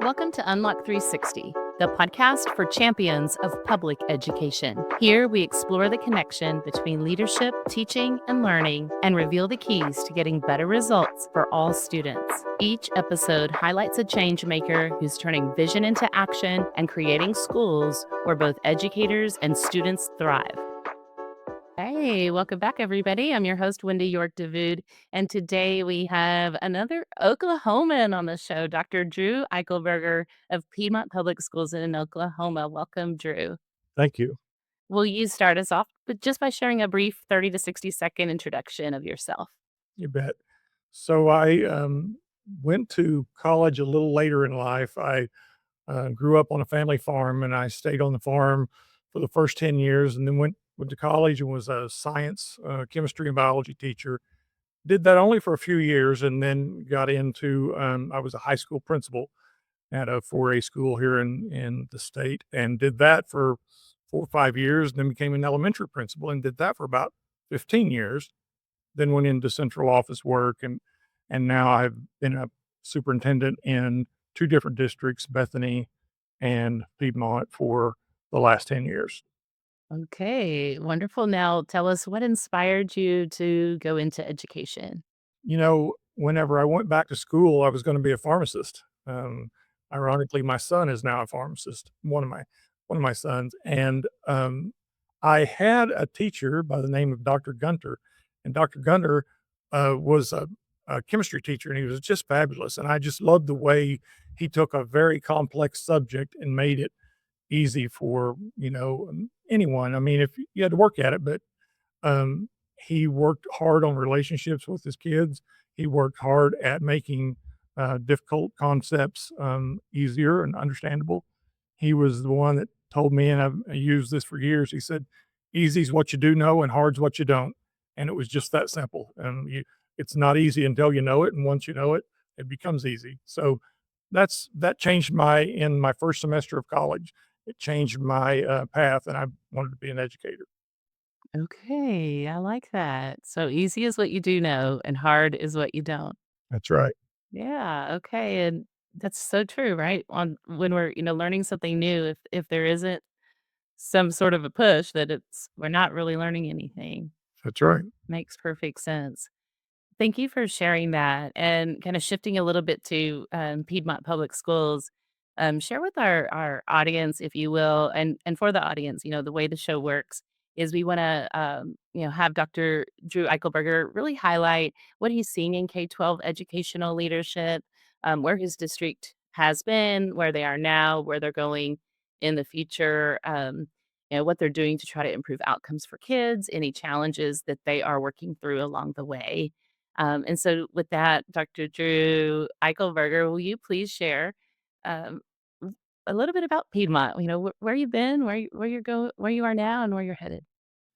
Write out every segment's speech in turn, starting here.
Welcome to Unlock 360, the podcast for champions of public education. Here we explore the connection between leadership, teaching, and learning, and reveal the keys to getting better results for all students. Each episode highlights a change maker who's turning vision into action and creating schools where both educators and students thrive. Hey, welcome back, everybody. I'm your host, Wendy York Davoud, and today we have another Oklahoman on the show, Dr. Drew Eichelberger of Piedmont Public Schools in Oklahoma. Welcome, Drew. Thank you. Will you start us off just by sharing a brief 30 to 60-second introduction of yourself? You bet. So I went to college a little later in life. I grew up on a family farm, and I stayed on the farm for the first 10 years, and then went to college and was a science, chemistry, and biology teacher. Did that only for a few years, and then got into. I was a high school principal at a 4A school here in the state, and did that for 4 or 5 years. Then became an elementary principal, and did that for about 15 years. Then went into central office work, and now I've been a superintendent in 2 different districts, Bethany and Piedmont, for the last 10 years. Okay, wonderful. Now tell us what inspired you to go into education? Whenever I went back to school, I was gonna be a pharmacist. Ironically, my son is now a pharmacist, one of my sons, and, I had a teacher by the name of Dr. Gunter, and Dr. Gunter, was a chemistry teacher, and he was just fabulous, and I just loved the way he took a very complex subject and made it easy for, anyone. I mean, if you had to work at it, but he worked hard on relationships with his kids. He worked hard at making difficult concepts easier and understandable. He was the one that told me, and I've used this for years. He said, "Easy's what you do know, and hard's what you don't." And it was just that simple. And it's not easy until you know it, and once you know it, it becomes easy. So that changed in my first semester of college. It changed my path, and I wanted to be an educator. Okay, I like that. So easy is what you do know, and hard is what you don't. That's right. Yeah, okay, and that's so true, right? On when we're, learning something new, if there isn't some sort of a push that we're not really learning anything. That's right. Makes perfect sense. Thank you for sharing that and kind of shifting a little bit to Piedmont Public Schools. Share with our audience, if you will, and for the audience, the way the show works is we want to, have Dr. Drew Eichelberger really highlight what he's seeing in K-12 educational leadership, where his district has been, where they are now, where they're going in the future. What they're doing to try to improve outcomes for kids, any challenges that they are working through along the way. And so with that, Dr. Drew Eichelberger, will you please share um, a little bit about Piedmont? Where you've been, where you're going, where you are now, and where you're headed.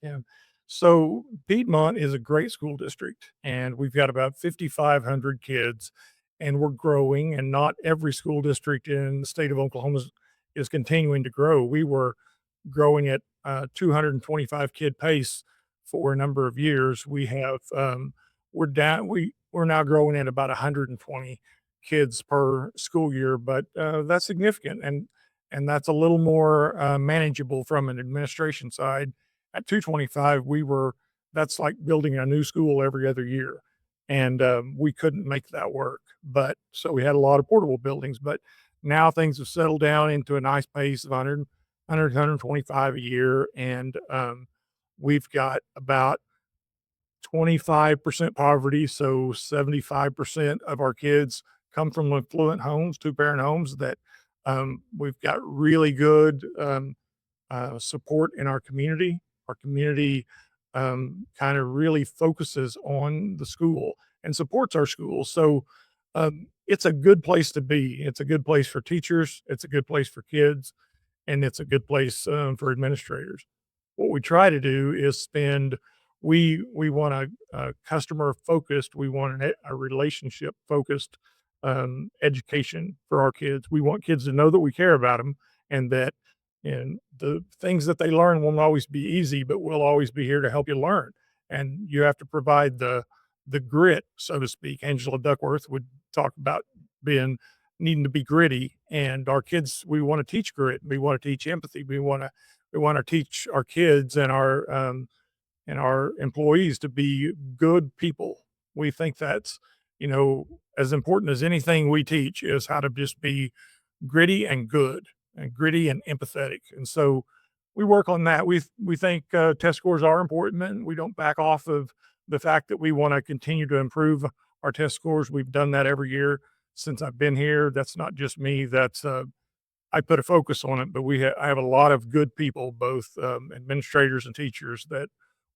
Yeah. So Piedmont is a great school district, and we've got about 5,500 kids, and we're growing. And not every school district in the state of Oklahoma is continuing to grow. We were growing at 225 kid pace for a number of years. We're now growing at about 120 kids per school year, but that's significant, and that's a little more manageable from an administration side. At 225, that's like building a new school every other year, and we couldn't make that work. But so we had a lot of portable buildings, but now things have settled down into a nice pace of 125 a year, and we've got about 25% poverty, so 75% of our kids come from affluent homes, two-parent homes that we've got really good support in our community. Our community kind of really focuses on the school and supports our school. So it's a good place to be. It's a good place for teachers. It's a good place for kids, and it's a good place for administrators. What we try to do is we want a customer focused, we want a relationship focused education for our kids. We want kids to know that we care about them, and that and the things that they learn won't always be easy, but we'll always be here to help you learn. And you have to provide the grit, so to speak. Angela Duckworth would talk about being needing to be gritty, and our kids, we want to teach grit, we want to teach empathy, we want to teach our kids and our employees to be good people. We think that's, you know, as important as anything we teach is how to just be gritty and good and gritty and empathetic. And so we work on that. We think test scores are important, and we don't back off of the fact that we want to continue to improve our test scores. We've done that every year since I've been here. That's not just me. That's I put a focus on it, but I have a lot of good people, both administrators and teachers, that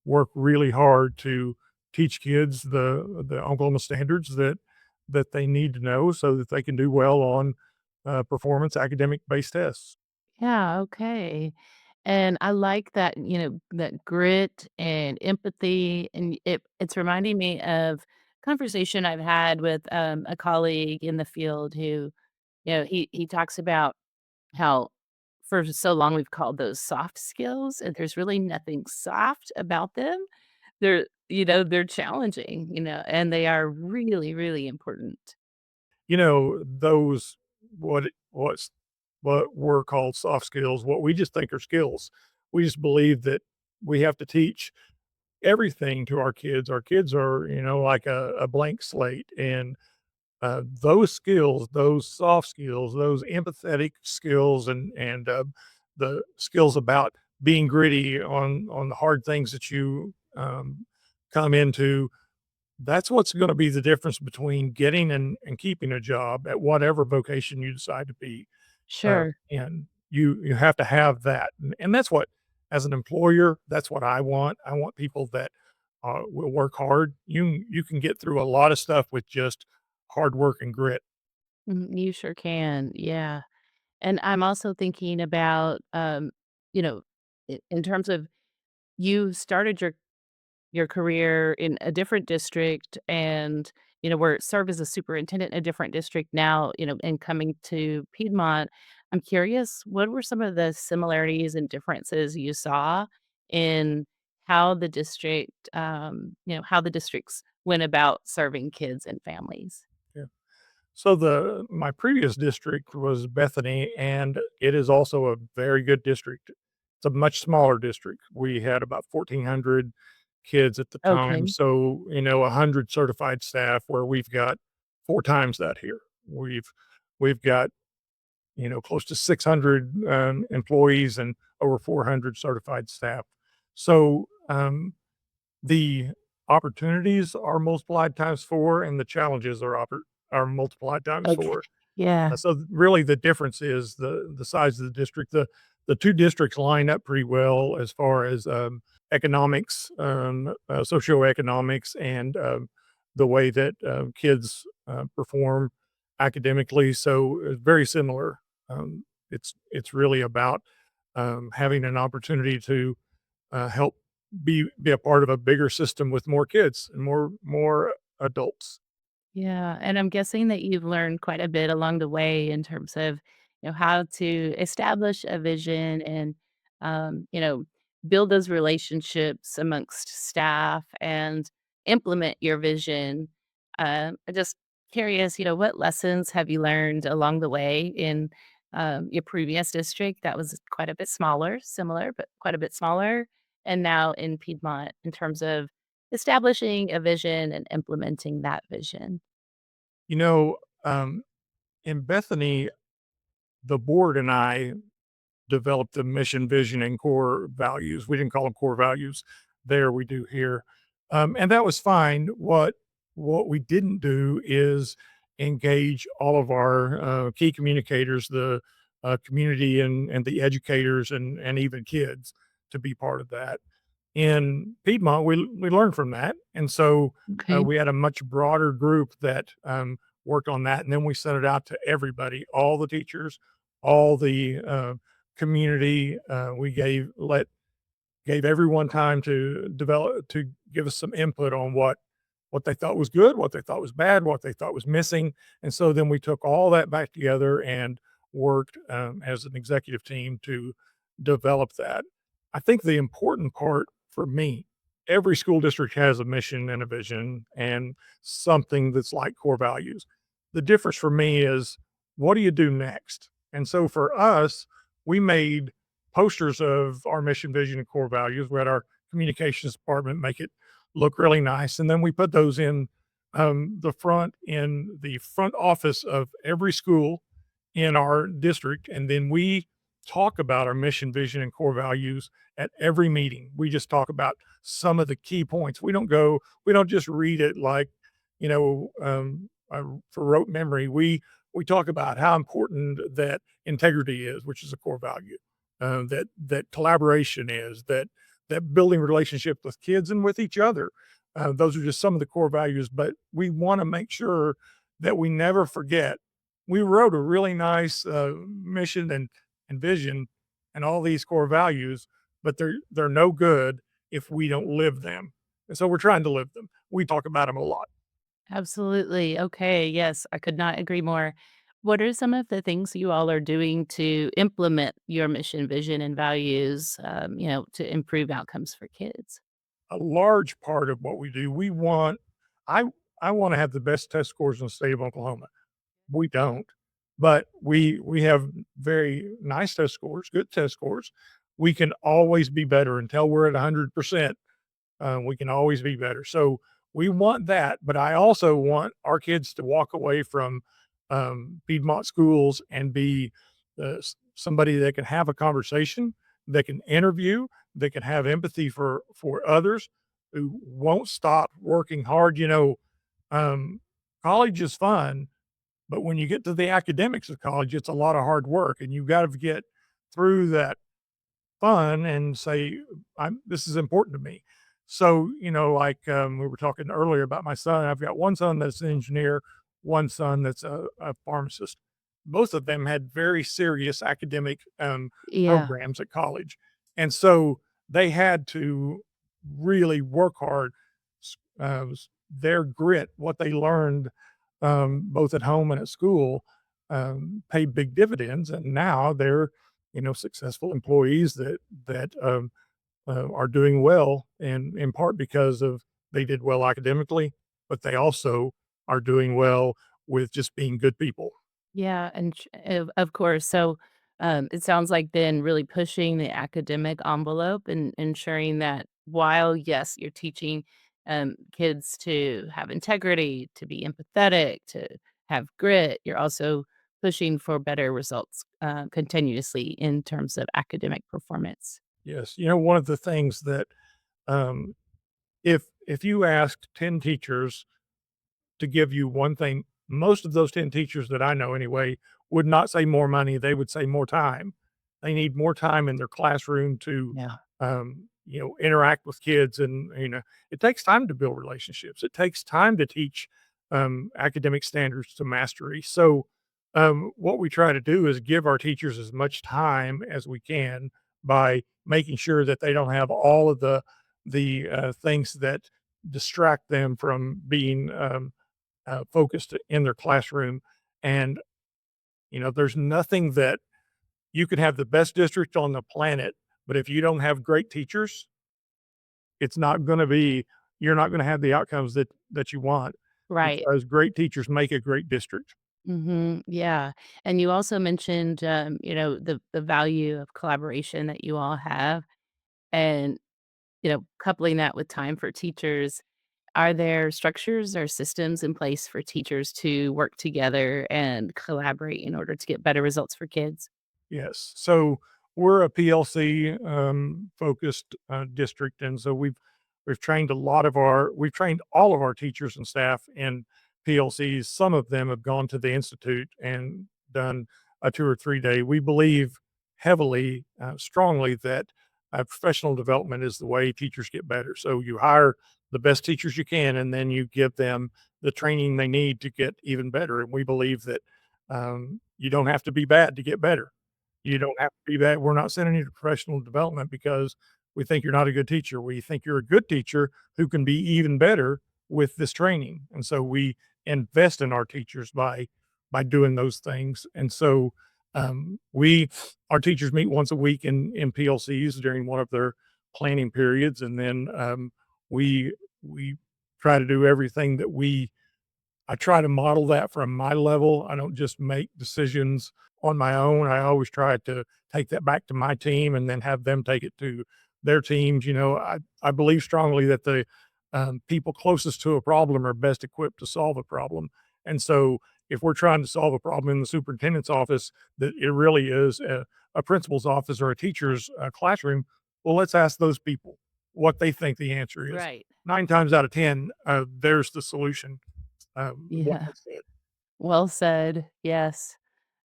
work really hard to teach kids the Oklahoma standards that they need to know so that they can do well on performance academic based tests. Yeah, okay. And I like that, that grit and empathy, and it's reminding me of conversation I've had with, a colleague in the field who, he talks about how for so long we've called those soft skills, and there's really nothing soft about them. They're challenging, and they are really, really important. You know, those what's what were called soft skills, what we just think are skills. We just believe that we have to teach everything to our kids. Our kids are, like a blank slate, and those skills, those soft skills, those empathetic skills, and the skills about being gritty on the hard things that you come into. That's what's going to be the difference between getting and keeping a job at whatever vocation you decide to be. Sure. And you have to have that, and that's what, as an employer, that's what I want. I want people that will work hard. You can get through a lot of stuff with just hard work and grit. You sure can, yeah. And I'm also thinking about, you know, in terms of you started your career in a different district and, were served as a superintendent in a different district now, and coming to Piedmont. I'm curious, what were some of the similarities and differences you saw in how the how the districts went about serving kids and families? Yeah. So the my previous district was Bethany, and it is also a very good district. It's a much smaller district. We had about 1,400 kids at the time, Okay. so 100 certified staff. Where we've got 4 times that here. We've got close to 600 employees and over 400 certified staff. So the opportunities are multiplied times four, and the challenges are multiplied times Okay. four. Yeah. So really the difference is the size of the district. The 2 districts line up pretty well as far as, economics, socioeconomics, and, the way that, kids, perform academically, so it's very similar. It's really about, having an opportunity to, help be a part of a bigger system with more kids and more adults. Yeah, and I'm guessing that you've learned quite a bit along the way in terms of, how to establish a vision and, build those relationships amongst staff and implement your vision. I'm just curious, what lessons have you learned along the way in your previous district that was quite a bit smaller, similar, but quite a bit smaller, and now in Piedmont in terms of establishing a vision and implementing that vision? You know, in Bethany, the board and I developed the mission, vision, and core values. We didn't call them core values there, we do here. And that was fine. What we didn't do is engage all of our key communicators, the community and the educators and even kids to be part of that. In Piedmont, we learned from that, and so, Okay. we had a much broader group that, worked on that, and then we sent it out to everybody, all the teachers, all the, community. We gave everyone time to give us some input on what they thought was good, what they thought was bad, what they thought was missing, and so then we took all that back together and worked, as an executive team to develop that. I think the important part for me, every school district has a mission and a vision and something that's like core values. The difference for me is what do you do next? And so for us, we made posters of our mission, vision, and core values. We had our communications department make it look really nice, and then we put those in the front office of every school in our district, and then we talk about our mission, vision, and core values at every meeting. We just talk about some of the key points. We don't just read it like, for rote memory. We talk about how important that integrity is, which is a core value, that collaboration is, that building relationships with kids and with each other. Those are just some of the core values, but we want to make sure that we never forget. We wrote a really nice mission and vision and all these core values, but they're no good if we don't live them. And so we're trying to live them. We talk about them a lot. Absolutely. Okay. Yes, I could not agree more. What are some of the things you all are doing to implement your mission, vision, and values, to improve outcomes for kids? A large part of what we do, I I want to have the best test scores in the state of Oklahoma. We don't, but we have very nice test scores, good test scores. We can always be better until we're at 100%. We can always be better. So we want that, but I also want our kids to walk away from Piedmont schools and be somebody that can have a conversation, that can interview, that can have empathy for others, who won't stop working hard. Um, college is fun, but when you get to the academics of college, it's a lot of hard work, and you've got to get through that fun and say, this is important to me. So, we were talking earlier about my son. I've got one son that's an engineer, one son that's a pharmacist. Both of them had very serious academic Yeah. programs at college. And so they had to really work hard. Their grit, what they learned both at home and at school, paid big dividends. And now they're successful employees that are doing well, and in part because of they did well academically, but they also are doing well with just being good people. Yeah, and of course. So, it sounds like then really pushing the academic envelope and ensuring that while, yes, you're teaching kids to have integrity, to be empathetic, to have grit, you're also pushing for better results continuously in terms of academic performance. Yes, one of the things that um, if you asked 10 teachers to give you one thing, most of those 10 teachers that I know anyway would not say more money, they would say more time. They need more time in their classroom to, Yeah. interact with kids, and, it takes time to build relationships. It takes time to teach academic standards to mastery. So, what we try to do is give our teachers as much time as we can by making sure that they don't have all of the things that distract them from being focused in their classroom. And, there's nothing that you can have the best district on the planet, but if you don't have great teachers, it's not going to be, you're not going to have the outcomes that you want, Right. because great teachers make a great district. Yeah. And you also mentioned, the value of collaboration that you all have, and coupling that with time for teachers. Are there structures or systems in place for teachers to work together and collaborate in order to get better results for kids? Yes. So we're a PLC focused district, and so we've trained all of our teachers and staff in PLCs. Some of them have gone to the institute and done a 2 or 3 day. We believe heavily, strongly that professional development is the way teachers get better. So you hire the best teachers you can, and then you give them the training they need to get even better. And we believe that you don't have to be bad to get better. You don't have to be that. We're not sending you to professional development because we think you're not a good teacher. We think you're a good teacher who can be even better with this training. And so we invest in our teachers by doing those things. And so we our teachers meet once a week in PLCs during one of their planning periods, and then we try to do everything that we I try to model that from my level. I don't just make decisions on my own. I always try to take that back to my team and then have them take it to their teams. I believe strongly that the people closest to a problem are best equipped to solve a problem. And so, if we're trying to solve a problem in the superintendent's office, that it really is a principal's office or a teacher's classroom, well, let's ask those people what they think the answer is. Right. 9 times out of 10, there's the solution. Well Yeah. said. Well said. Yes.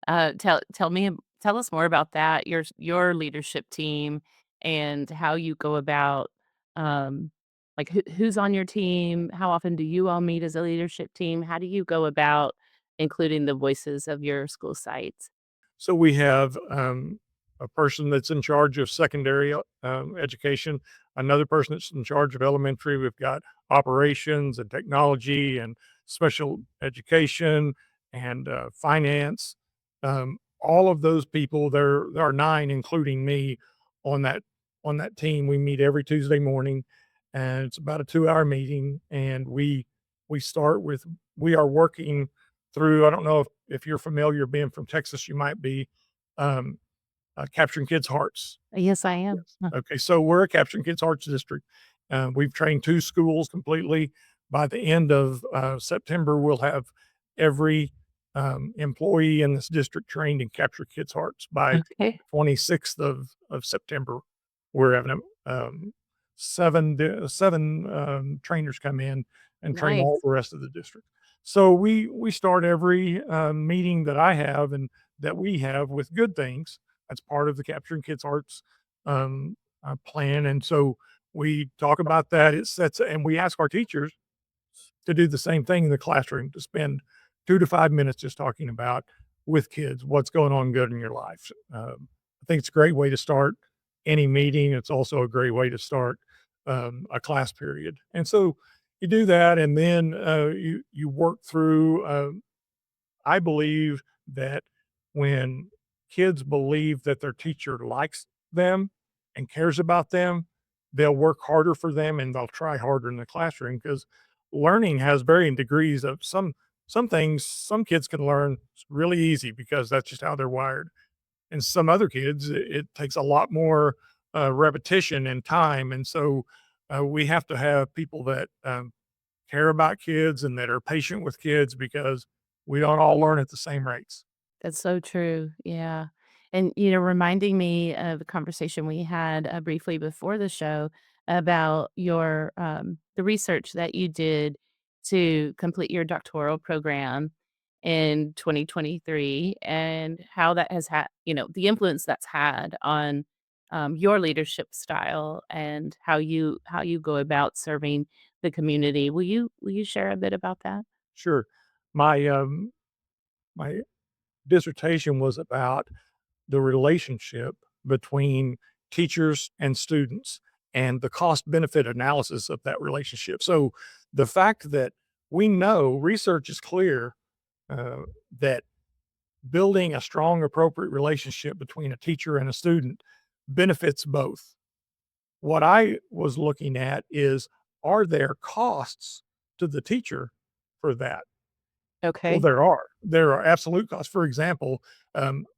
Tell us more about that, your leadership team and how you go about, um, like, who's on your team? How often do you all meet as a leadership team? How do you go about including the voices of your school sites? So we have a person that's in charge of secondary education, another person that's in charge of elementary. We've got operations and technology and special education and finance. All of those people, there are nine, including me, on that team. We meet every Tuesday morning, and it's about a 2 hour meeting. And we start with we are working through. I don't know if you're familiar, being from Texas, you might be, um, capturing kids' hearts. Yes, I am. Yes. Okay, so we're a capturing kids' hearts district. We've trained 2 schools completely. By the end of, September, we'll have every, employee in this district trained in capture kids' hearts. By Okay. 26th of September, we're having, 7, trainers come in and train all Nice. the rest of the district. So we start every, meeting that I have and that we have with good things. That's part of the Capturing Kids Hearts, plan, and so we talk about that. It sets and we ask our teachers to do the same thing in the classroom, to spend 2 to 5 minutes just talking about with kids what's going on good in your life. I think it's a great way to start any meeting. It's also a great way to start, a class period, and so you do that, and then, you work through, I believe that when kids believe that their teacher likes them and cares about them, they'll work harder for them and they'll try harder in the classroom because learning has varying degrees of some things some kids can learn really easy because that's just how they're wired. And some other kids, it takes a lot more repetition and time. And so we have to have people that care about kids and that are patient with kids because we don't all learn at the same rates. That's so true, yeah, and, reminding me of the conversation we had, briefly before the show about the research that you did to complete your doctoral program in 2023 and how that has had the influence that's had on, your leadership style and how you go about serving the community. Will you share a bit about that? Sure. My my dissertation was about the relationship between teachers and students and the cost benefit analysis of that relationship. So the fact that we know research is clear, uh, that building a strong, appropriate relationship between a teacher and a student benefits both. What I was looking at is, are there costs to the teacher for that? Well, Okay. there are. There are absolute costs. For example,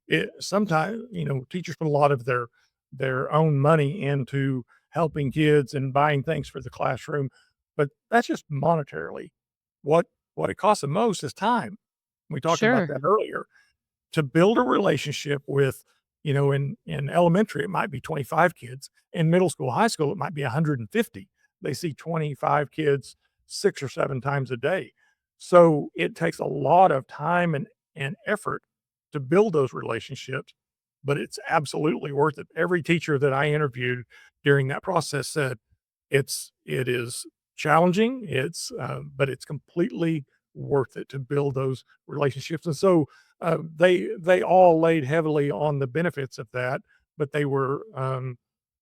it sometimes, teachers put a lot of their own money into helping kids and buying things for the classroom, but that's just monetarily. What what it costs the most is time. We talked about Sure. that earlier. To build a relationship with, in elementary, it might be 25 kids. In middle school, high school, it might be 150. They see 25 kids 6 or 7 times a day. So, it takes a lot of time and effort to build those relationships, but it's absolutely worth it. Every teacher that I interviewed during that process said it is challenging, but it's completely worth it to build those relationships, and so, they all laid heavily on the benefits of that, but they were,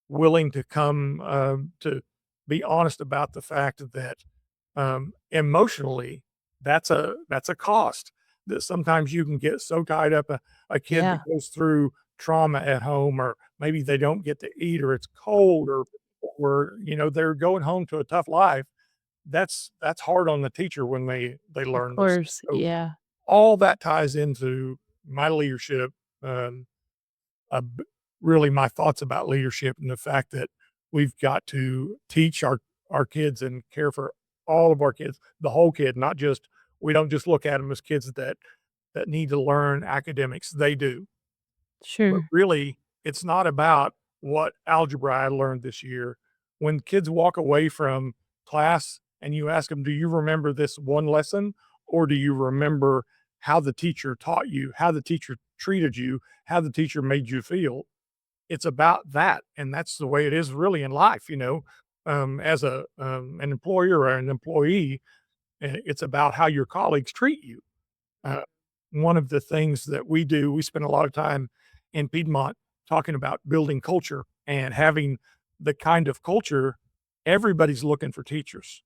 willing to come, to be honest about the fact that, emotionally, that's a cost, that sometimes you can get so tied up, a kid that Yeah. goes through trauma at home, or maybe they don't get to eat, or it's cold, or they're going home to a tough life, that's hard on the teacher when they Of learn those things. course, So yeah. all that ties into my leadership, um, b really my thoughts about leadership and the fact that we've got to teach our kids and care for all of our kids, the whole kid, not just we don't just look at them as kids that need to learn academics, they do. But Sure. really, it's not about what algebra I learned this year. When kids walk away from class and you ask them, "Do you remember this one lesson, or do you remember how the teacher taught you, how the teacher treated you, how the teacher made you feel?" It's about that, and that's the way it is really in life, you know? As an employer or an employee, it's about how your colleagues treat you. Uh, One of the things that we do, we spend a lot of time in Piedmont talking about building culture and having the kind of culture everybody's looking for teachers.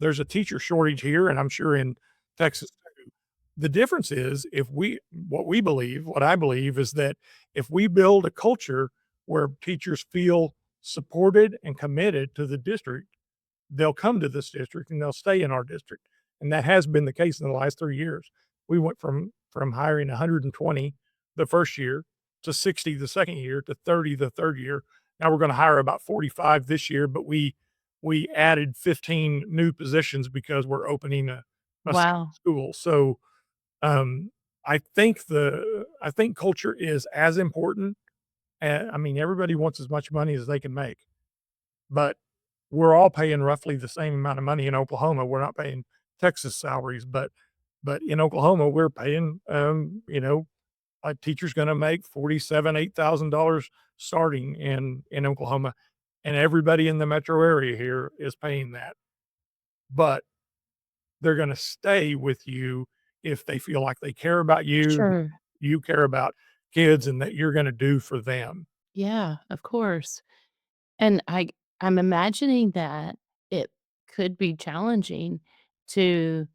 There's a teacher shortage here, and I'm sure in Texas too. The difference is if we what we believe, what I believe is that if we build a culture where teachers feel supported and committed to the district, they'll come to this district and they'll stay in our district. And that has been the case in the last 3 years. We went from hiring 120 the first year to 60 the second year to 30 the third year. Now we're gonna hire about 45 this year, but we added 15 new positions because we're opening a second Wow. school. So, um, I think culture is as important. I mean, everybody wants as much money as they can make, but we're all paying roughly the same amount of money in Oklahoma. We're not paying Texas salaries, but in Oklahoma, we're paying, a teacher's gonna make 47, $8,000 starting in Oklahoma, and everybody in the metro area here is paying that. But they're gonna stay with you if they feel like they care about you, Sure. you care about kids, and that you're gonna do for them. Yeah, of course. And I'm imagining that it could be challenging to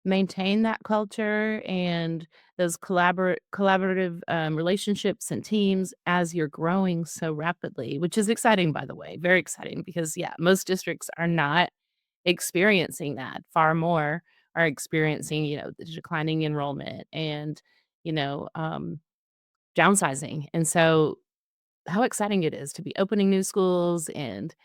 maintain that culture and those collaborative, relationships and teams as you're growing so rapidly, which is exciting, by the way, very exciting because, yeah, most districts are not experiencing that. Far more are experiencing, the declining enrollment and, you know, downsizing. And so how exciting it is to be opening new schools and,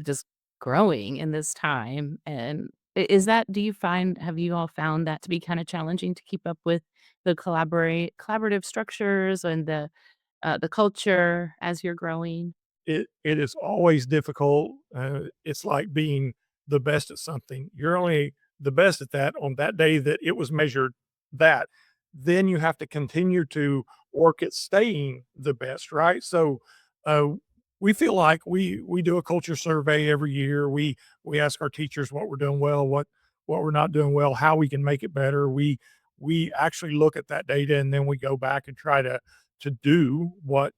just growing in this time. And is that do you find have you all found that to be kinda challenging to keep up with the collaborative structures and the culture as you're growing? It is always difficult. It's like being the best at something. You're only the best at that on that day that it was measured that. Then you have to continue to work at staying the best, right? So, uh, we feel like we do a culture survey every year. We ask our teachers what we're doing well, what we're not doing well, how we can make it better. We actually look at that data and then we go back and try to do what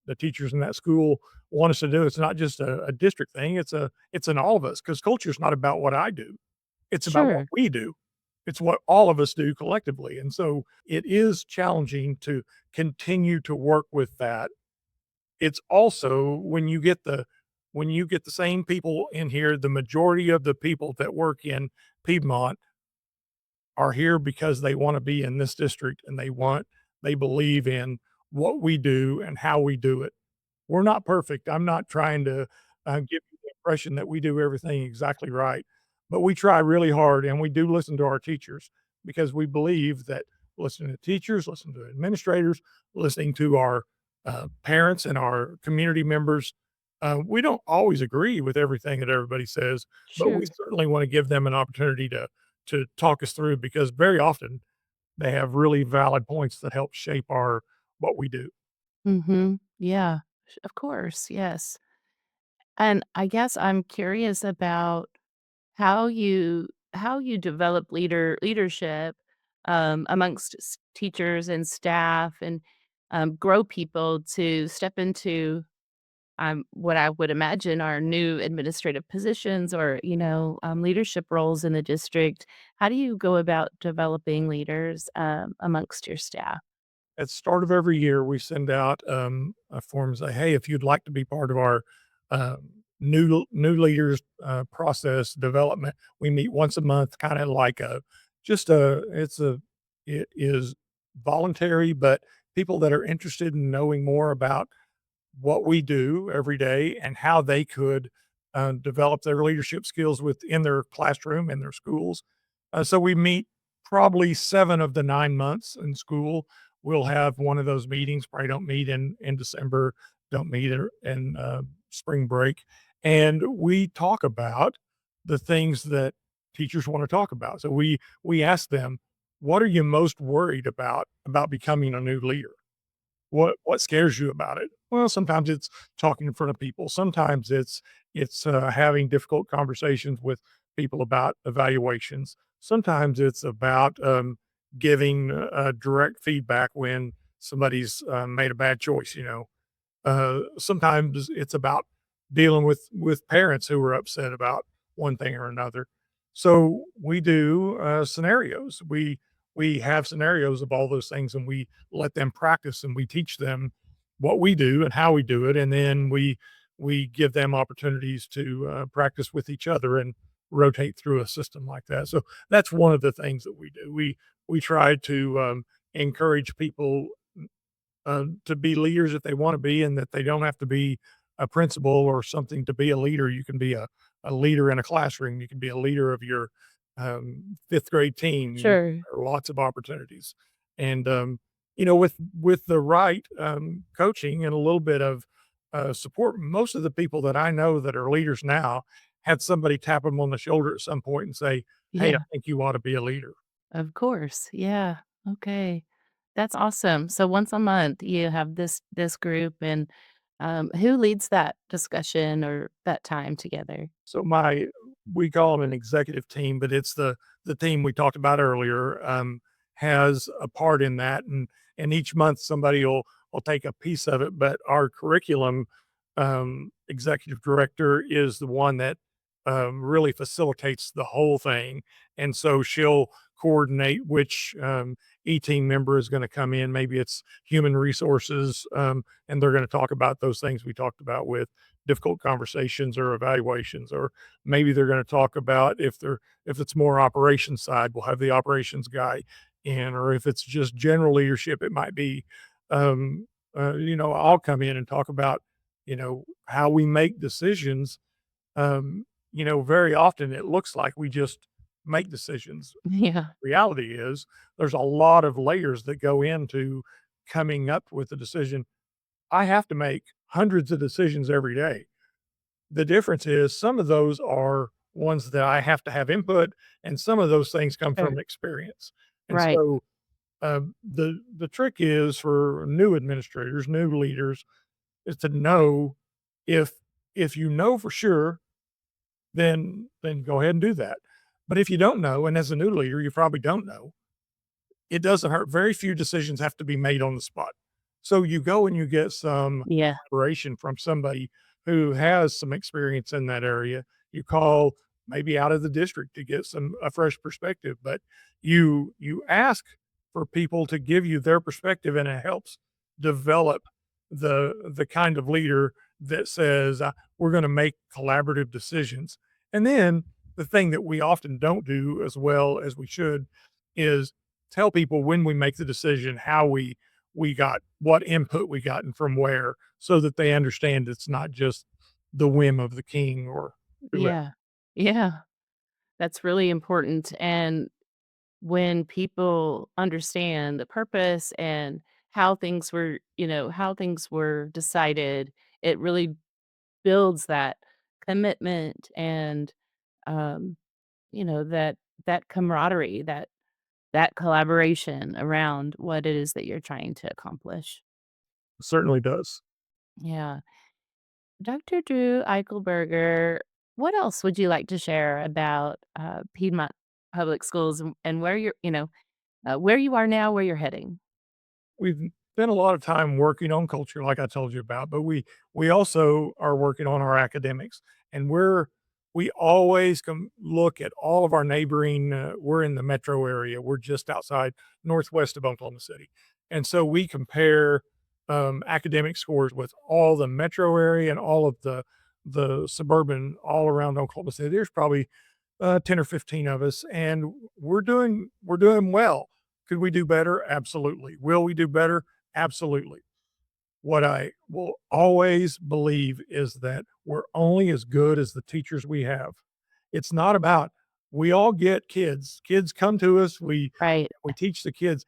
the teachers in that school want us to do. It's not just a district thing. It's in all of us because culture is not about what I do. It's about what Sure, we do. It's what all of us do collectively. And so it is challenging to continue to work with that. It's also when you get the same people in here, the majority of the people that work in Piedmont are here because they want to be in this district and they believe in what we do and how we do it. We're not perfect. I'm not trying to, give you the impression that we do everything exactly right, but we try really hard, and we do listen to our teachers because we believe that listening to teachers, listening to administrators, listening to our, parents and our community members, we don't always agree with everything that everybody says, but we sure. certainly wanna give them an opportunity to talk us through because very often they have really valid points that help shape our what we do. Mhm. Yeah. Of course, yes. And I guess I'm curious about how you develop leadership, amongst teachers and staff and, grow people to step into, what I would imagine are new administrative positions or, leadership roles in the district. How do you go about developing leaders, amongst your staff? At the start of every year, we send out, a form and say, "Hey, if you'd like to be part of our, um, new leaders process development. We meet once a month, kind of like a just a it's a it is voluntary, but people that are interested in knowing more about what we do every day and how they could develop their leadership skills within their classroom and their schools. So we meet probably 7 of the 9 months in school. We'll have one of those meetings. Probably don't meet in December. Don't meet in spring break, and we talk about the things that teachers want to talk about. So we ask them, "What are you most worried about becoming a new leader?" What scares you about it? Well, sometimes it's talking in front of people. Sometimes it's having difficult conversations with people about evaluations. Sometimes it's about, giving, direct feedback when somebody's, made a bad choice, you know? Sometimes it's about dealing with parents who are upset about one thing or another. So we do scenarios. We have scenarios of all those things, and we let them practice, and we teach them what we do and how we do it, and then we give them opportunities to practice with each other and rotate through a system like that. So that's one of the things that we do. We try to encourage people to be leaders if they want to be, and that they don't have to be a principal or something to be a leader. You can be a leader in a classroom. You can be a leader of your fifth grade team. Sure. There are lots of opportunities. And, with the right coaching and a little bit of support, most of the people that I know that are leaders now had somebody tap them on the shoulder at some point and say, "Hey, I Yeah. think you ought to be a leader." Of course. Yeah. Okay. That's awesome. So once a month you have this group and who leads that discussion or that time together? So we call them an executive team, but it's the team we talked about earlier, has a part in that, and each month somebody will take a piece of it. But our curriculum executive director is the one that really facilitates the whole thing, and so she'll coordinate which e-team member is going to come in. Maybe it's human resources, and they're going to talk about those things we talked about with difficult conversations or evaluations, or maybe they're going to talk about if it's more operations side, we'll have the operations guy in, or if it's just general leadership, it might be, I'll come in and talk about, how we make decisions. Very often it looks like we just make decisions. Yeah. Reality is there's a lot of layers that go into coming up with a decision. I have to make hundreds of decisions every day. The difference is some of those are ones that I have to have input, and some of those things come Sure. from experience. And Right. so, the trick is for new administrators, new leaders, is to know if if you know for sure, then go ahead and do that. But if you don't know, and as a new leader, you probably don't know, it doesn't hurt. Very few decisions have to be made on the spot. So you go and you get some Yeah. collaboration from somebody who has some experience in that area. You call maybe out of the district to get a fresh perspective, but you ask for people to give you their perspective, and it helps develop the kind of leader that says, we're going to make collaborative decisions. And then the thing that we often don't do as well as we should is tell people when we make the decision, how we got what input we gotten from where, so that they understand it's not just the whim of the king or whoever. Yeah. Yeah. That's really important. And when people understand the purpose and how things were decided, it really builds that commitment and um, that camaraderie, that collaboration around what it is that you're trying to accomplish. Certainly does. Yeah. Dr. Drew Eichelberger, what else would you like to share about Piedmont Public Schools and where where you are now, where you're heading? We've spent a lot of time working on culture, like I told you about, but we also are working on our academics, and we always look at all of our neighboring. We're in the metro area. We're just outside northwest of Oklahoma City, and so we compare academic scores with all the metro area and all of the suburban all around Oklahoma City. There's probably 10 or 15 of us, and we're doing well. Could we do better? Absolutely. Will we do better? Absolutely. What I will always believe is that we're only as good as the teachers we have. It's not about we all get kids. Kids come to us, Right. we teach the kids.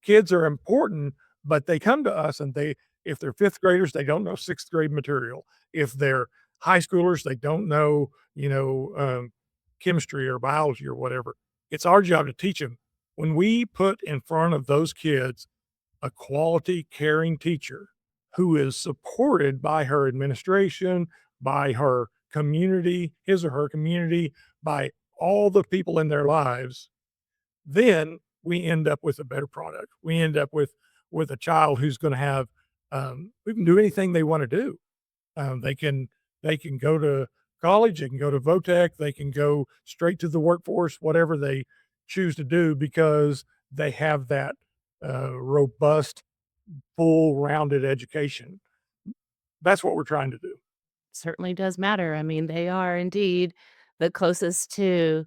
Kids are important, but they come to us and they if they're 5th graders, they don't know 6th grade material. If they're high schoolers, they don't know, chemistry or biology or whatever. It's our job to teach them. When we put in front of those kids a quality, caring teacher who is supported by her administration, by her community, his or her community, by all the people in their lives, then we end up with a better product. We end up with a child who's going to have who can do anything they want to do. They can go to college, they can go to VOTEC, they can go straight to the workforce, whatever they choose to do, because they have that robust, full rounded education. That's what we're trying to do. Certainly does matter. I mean, they are indeed the closest to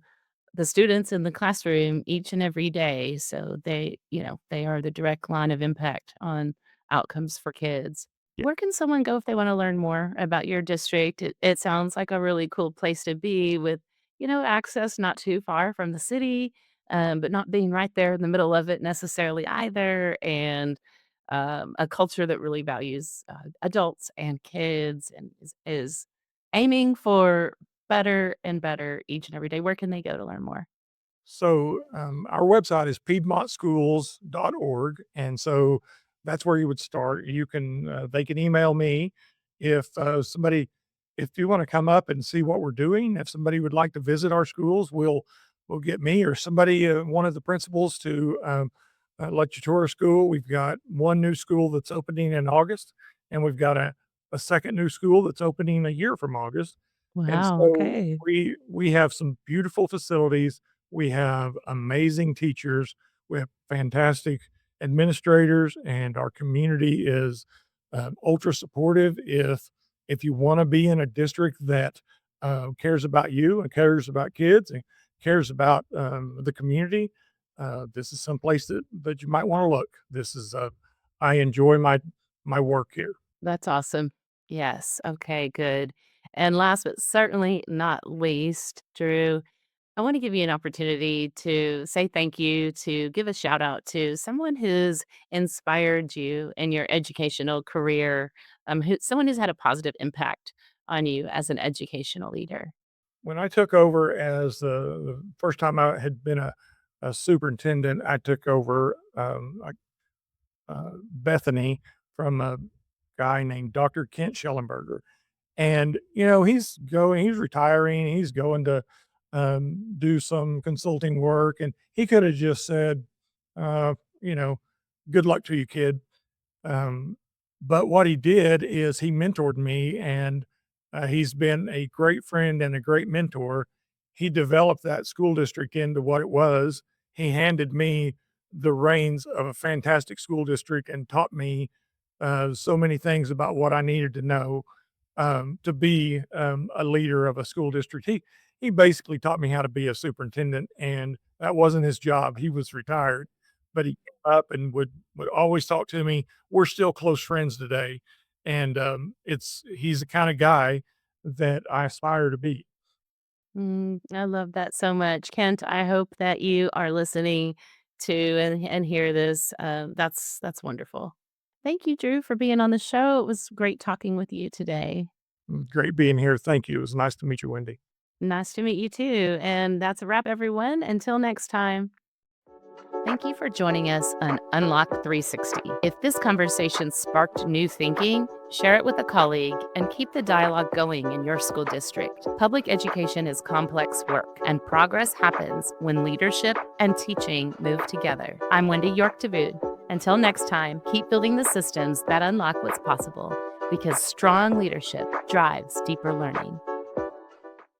the students in the classroom each and every day. So they are the direct line of impact on outcomes for kids. Yeah. Where can someone go if they want to learn more about your district? It sounds like a really cool place to be with, access not too far from the city, but not being right there in the middle of it necessarily either. And a culture that really values adults and kids and is aiming for better and better each and every day. Where can they go to learn more? So, our website is piedmontschools.org, and so that's where you would start. They can email me if you wanna come up and see what we're doing, if somebody would like to visit our schools, we'll get me or somebody, one of the principals to, let you tour a school. We've got one new school that's opening in August, and we've got a second new school that's opening a year from August, and Wow, so okay. we have some beautiful facilities. We have amazing teachers. We have fantastic administrators, and our community is ultra supportive. If you want to be in a district that cares about you and cares about kids and cares about the community, this is some place that you might want to look. I enjoy my work here. That's awesome. Yes. Okay, good. And last but certainly not least, Drew, I want to give you an opportunity to say thank you, to give a shout out to someone who's inspired you in your educational career, someone who's had a positive impact on you as an educational leader. When I took over as the first time I had been a superintendent, I took over Bethany from a guy named Dr. Kent Schellenberger. And, he's retiring, he's going to do some consulting work. And he could have just said, uh, you know, good luck to you, kid. Um, but what he did is he mentored me, and he's been a great friend and a great mentor. He developed that school district into what it was. He handed me the reins of a fantastic school district and taught me so many things about what I needed to know to be a leader of a school district. He basically taught me how to be a superintendent, and that wasn't his job. He was retired, but he came up and would always talk to me. We're still close friends today, and it's he's the kind of guy that I aspire to be. I love that so much. Kent, I hope that you are listening to and hear this. That's wonderful. Thank you, Drew, for being on the show. It was great talking with you today. Great being here. Thank you. It was nice to meet you, Wendy. Nice to meet you too. And that's a wrap, everyone. Until next time. Thank you for joining us on Unlock 360. If this conversation sparked new thinking, share it with a colleague and keep the dialogue going in your school district. Public education is complex work, and progress happens when leadership and teaching move together. I'm Wendy York Davoud. Until next time, keep building the systems that unlock what's possible, because strong leadership drives deeper learning.